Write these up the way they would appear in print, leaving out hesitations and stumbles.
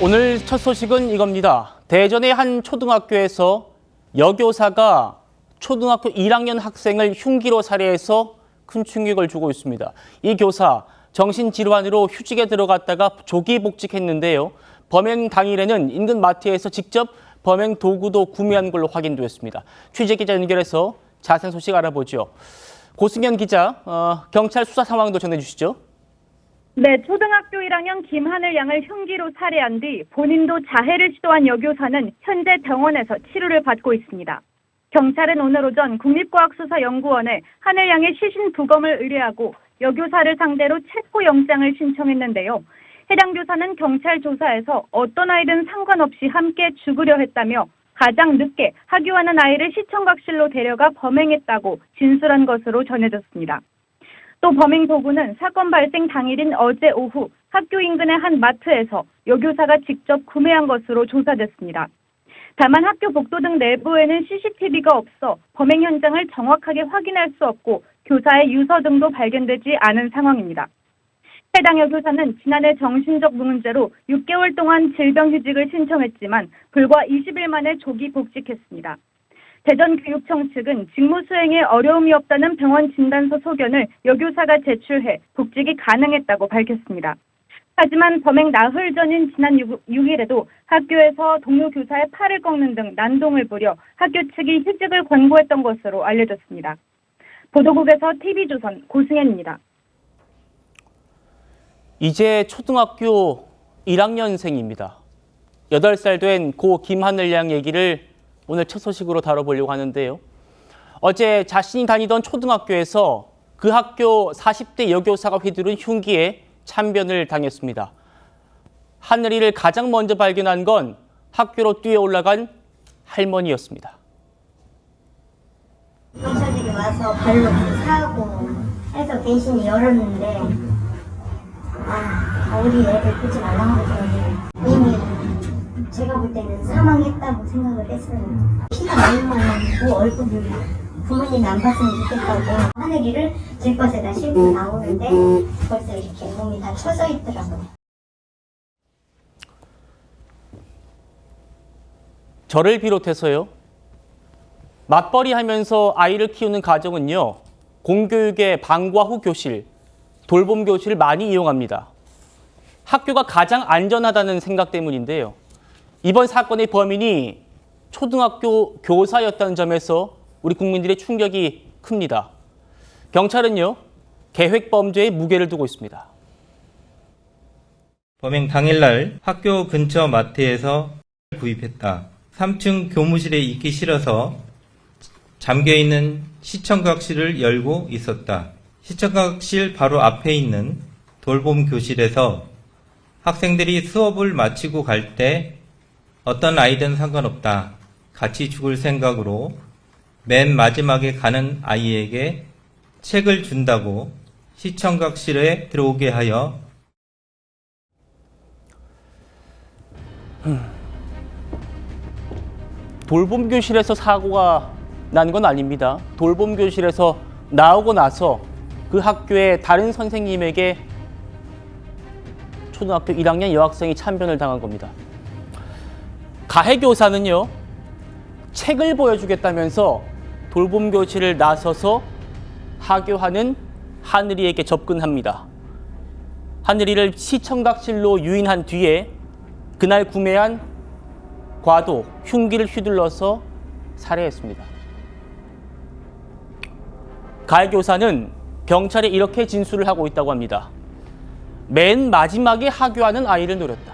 오늘 첫 소식은 이겁니다. 대전의 한 초등학교에서 여교사가 초등학교 1학년 학생을 흉기로 살해해서 큰 충격을 주고 있습니다. 이 교사 정신질환으로 휴직에 들어갔다가 조기 복직했는데요. 범행 당일에는 인근 마트에서 직접 범행 도구도 구매한 걸로 확인됐습니다. 취재 기자 연결해서 자세한 소식 알아보죠. 고승현 기자, 경찰 수사 상황도 전해주시죠. 네, 초등학교 1학년 김하늘 양을 흉기로 살해한 뒤 본인도 자해를 시도한 여교사는 현재 병원에서 치료를 받고 있습니다. 경찰은 오늘 오전 국립과학수사연구원에 하늘 양의 시신 부검을 의뢰하고 여교사를 상대로 체포영장을 신청했는데요. 해당 교사는 경찰 조사에서 어떤 아이든 상관없이 함께 죽으려 했다며 가장 늦게 하교하는 아이를 시청각실로 데려가 범행했다고 진술한 것으로 전해졌습니다. 또 범행 도구는 사건 발생 당일인 어제 오후 학교 인근의 한 마트에서 여교사가 직접 구매한 것으로 조사됐습니다. 다만 학교 복도 등 내부에는 CCTV가 없어 범행 현장을 정확하게 확인할 수 없고 교사의 유서 등도 발견되지 않은 상황입니다. 해당 여교사는 지난해 정신적 문제로 6개월 동안 질병휴직을 신청했지만 불과 20일 만에 조기 복직했습니다. 대전교육청 측은 직무 수행에 어려움이 없다는 병원 진단서 소견을 여교사가 제출해 복직이 가능했다고 밝혔습니다. 하지만 범행 나흘 전인 지난 6일에도 학교에서 동료 교사의 팔을 꺾는 등 난동을 부려 학교 측이 휴직을 권고했던 것으로 알려졌습니다. 보도국에서 TV조선 고승현입니다. 이제 초등학교 1학년생입니다. 8살 된 고 김하늘 양 얘기를 오늘 첫 소식으로 다뤄보려고 하는데요. 어제 자신이 다니던 초등학교에서 그 학교 40대 여교사가 휘두른 흉기에 참변을 당했습니다. 하늘이를 가장 먼저 발견한 건 학교로 뛰어 올라간 할머니였습니다. 경찰들이 와서 발로 사고 해서 대신 열었는데 우리 애들 보지 말라고 그러더라고요. 이미 제가 볼 때는 사망했다고 생각을 했어요. 피가 너무 많고 얼굴을 부모님이 안 봤으면 좋겠다고 하늘이를 들것에다 싣고 나오는데 벌써 이렇게 몸이 다 쳐져 있더라고요. 저를 비롯해서요. 맞벌이 하면서 아이를 키우는 가정은요. 공교육의 방과 후 교실, 돌봄 교실을 많이 이용합니다. 학교가 가장 안전하다는 생각 때문인데요. 이번 사건의 범인이 초등학교 교사였다는 점에서 우리 국민들의 충격이 큽니다. 경찰은요, 계획 범죄에 무게를 두고 있습니다. 범행 당일날 학교 근처 마트에서 구입했다. 3층 교무실에 있기 싫어서 잠겨있는 시청각실을 열고 있었다. 시청각실 바로 앞에 있는 돌봄 교실에서 학생들이 수업을 마치고 갈 때 어떤 아이든 상관없다. 같이 죽을 생각으로 맨 마지막에 가는 아이에게 책을 준다고 시청각실에 들어오게 하여 돌봄 교실에서 사고가 난 건 아닙니다. 돌봄 교실에서 나오고 나서 그 학교의 다른 선생님에게 초등학교 1학년 여학생이 참변을 당한 겁니다. 가해교사는요, 책을 보여주겠다면서 돌봄 교실을 나서서 하교하는 하늘이에게 접근합니다. 하늘이를 시청각실로 유인한 뒤에 그날 구매한 과도, 흉기를 휘둘러서 살해했습니다. 가해교사는 경찰에 이렇게 진술을 하고 있다고 합니다. 맨 마지막에 하교하는 아이를 노렸다.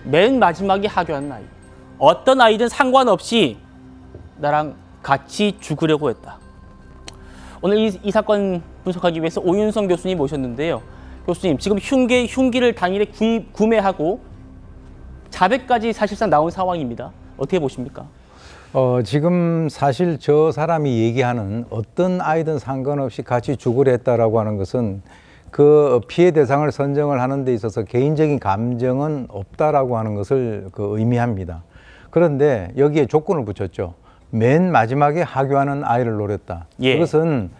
맨 마지막에 하교하는 아이. 어떤 아이든 상관없이 나랑 같이 죽으려고 했다. 오늘 이 사건 분석하기 위해서 오윤성 교수님 모셨는데요. 교수님, 지금 흉기를 당일에 구매하고 자백까지 사실상 나온 상황입니다. 어떻게 보십니까? 지금 사실 저 사람이 얘기하는 어떤 아이든 상관없이 같이 죽으려 했다라고 하는 것은 그 피해 대상을 선정을 하는 데 있어서 개인적인 감정은 없다라고 하는 것을 의미합니다. 그런데 여기에 조건을 붙였죠. 맨 마지막에 하교하는 아이를 노렸다. 예. 그것은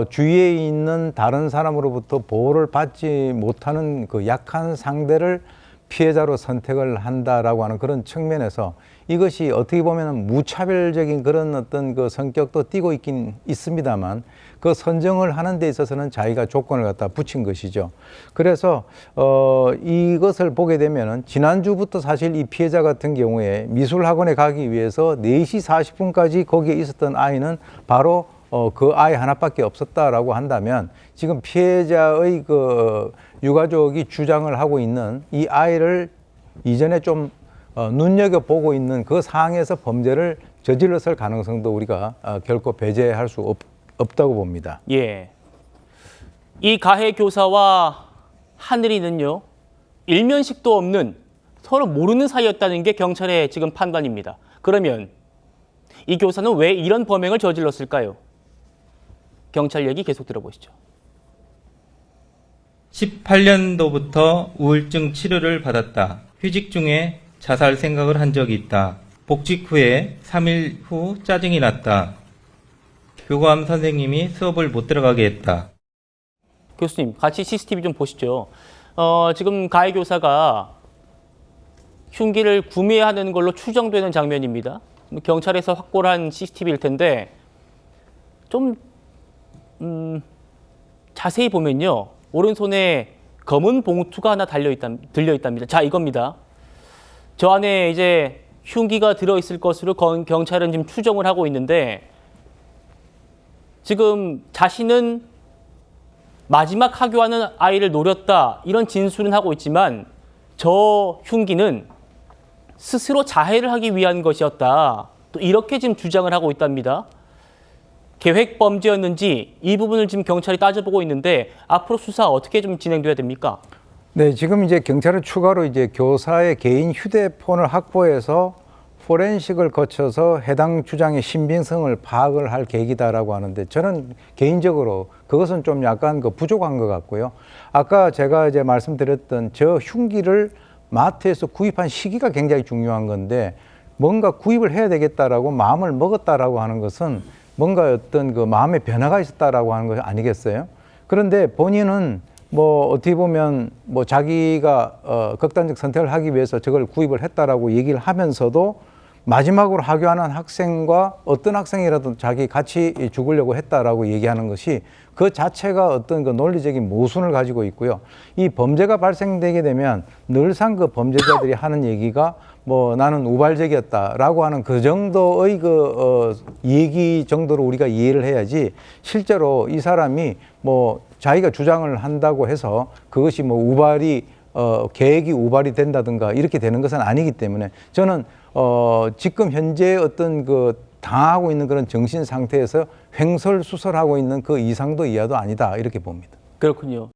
주위에 있는 다른 사람으로부터 보호를 받지 못하는 그 약한 상대를 피해자로 선택을 한다라고 하는 그런 측면에서 이것이 어떻게 보면 무차별적인 그런 어떤 그 성격도 띠고 있긴 있습니다만 그 선정을 하는 데 있어서는 자기가 조건을 갖다 붙인 것이죠. 그래서 이것을 보게 되면은 지난주부터 사실 이 피해자 같은 경우에 미술학원에 가기 위해서 4시 40분까지 거기에 있었던 아이는 바로 그 아이 하나밖에 없었다라고 한다면 지금 피해자의 그 유가족이 주장을 하고 있는 이 아이를 이전에 좀 눈여겨보고 있는 그 상황에서 범죄를 저질렀을 가능성도 우리가 결코 배제할 수 없다고 봅니다. 예. 이 가해 교사와 하늘이는요, 일면식도 없는 서로 모르는 사이였다는 게 경찰의 지금 판단입니다. 그러면 이 교사는 왜 이런 범행을 저질렀을까요? 경찰 얘기 계속 들어보시죠. 18년도부터 우울증 치료를 받았다. 휴직 중에 자살 생각을 한 적이 있다. 복직 후에 3일 후 짜증이 났다. 교감 선생님이 수업을 못 들어가게 했다. 교수님, 같이 CCTV 좀 보시죠. 지금 가해 교사가 흉기를 구매하는 걸로 추정되는 장면입니다. 경찰에서 확보를 한 CCTV일 텐데 좀 자세히 보면요. 오른손에 검은 봉투가 하나 들려 있답니다. 자, 이겁니다. 저 안에 이제 흉기가 들어있을 것으로 경찰은 지금 추정을 하고 있는데 지금 자신은 마지막 하교하는 아이를 노렸다 이런 진술은 하고 있지만 저 흉기는 스스로 자해를 하기 위한 것이었다. 또 이렇게 지금 주장을 하고 있답니다. 계획 범죄였는지 이 부분을 지금 경찰이 따져보고 있는데 앞으로 수사 어떻게 좀 진행돼야 됩니까? 네, 지금 이제 경찰은 추가로 이제 교사의 개인 휴대폰을 확보해서 포렌식을 거쳐서 해당 주장의 신빙성을 파악을 할 계획이다라고 하는데 저는 개인적으로 그것은 좀 약간 부족한 것 같고요. 아까 제가 이제 말씀드렸던 저 흉기를 마트에서 구입한 시기가 굉장히 중요한 건데 뭔가 구입을 해야 되겠다라고 마음을 먹었다라고 하는 것은 뭔가 어떤 그 마음의 변화가 있었다라고 하는 것 아니겠어요? 그런데 본인은 뭐 어떻게 보면 뭐 자기가 극단적 선택을 하기 위해서 저걸 구입을 했다라고 얘기를 하면서도 마지막으로 하교하는 학생과 어떤 학생이라도 자기 같이 죽으려고 했다라고 얘기하는 것이 그 자체가 어떤 그 논리적인 모순을 가지고 있고요. 이 범죄가 발생되게 되면 늘상 그 범죄자들이 하는 얘기가 뭐 나는 우발적이었다라고 하는 그 정도의 얘기 정도로 우리가 이해를 해야지 실제로 이 사람이 뭐 자기가 주장을 한다고 해서 그것이 뭐 우발이 계획이 우발이 된다든가 이렇게 되는 것은 아니기 때문에 저는 지금 현재 어떤 그 당하고 있는 그런 정신 상태에서 횡설수설하고 있는 그 이상도 이하도 아니다 이렇게 봅니다. 그렇군요.